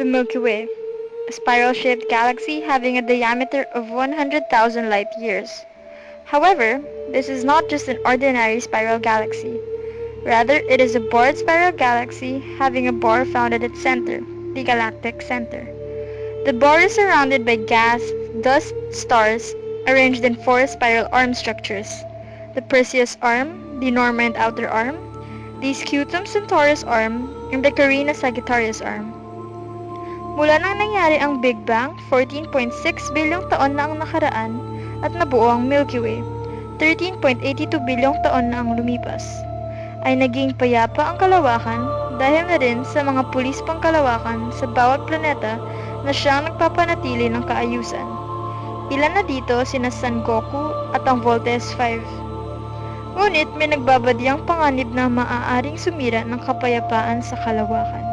the Milky Way, a spiral-shaped galaxy having a diameter of 100,000 light-years. However, this is not just an ordinary spiral galaxy. Rather, it is a bored spiral galaxy having a bore found at its center, the galactic center. The bore is surrounded by gas, dust, stars, arranged in four spiral arm structures: the Perseus arm, the Norma and outer arm, the Scutum Centaurus arm, and the Carina Sagittarius arm. Mula nang nangyari ang Big Bang, 14.6 bilyong taon na ang nakaraan at nabuo ang Milky Way, 13.82 bilyong taon na ang lumipas, ay naging payapa ang kalawakan dahil na rin sa mga pulis pangkalawakan sa bawat planeta na siyang nagpapanatili ng kaayusan. Ilan na dito sina San Goku at ang Voltes 5. Ngunit may nagbabadiyang panganib na maaaring sumira ng kapayapaan sa kalawakan.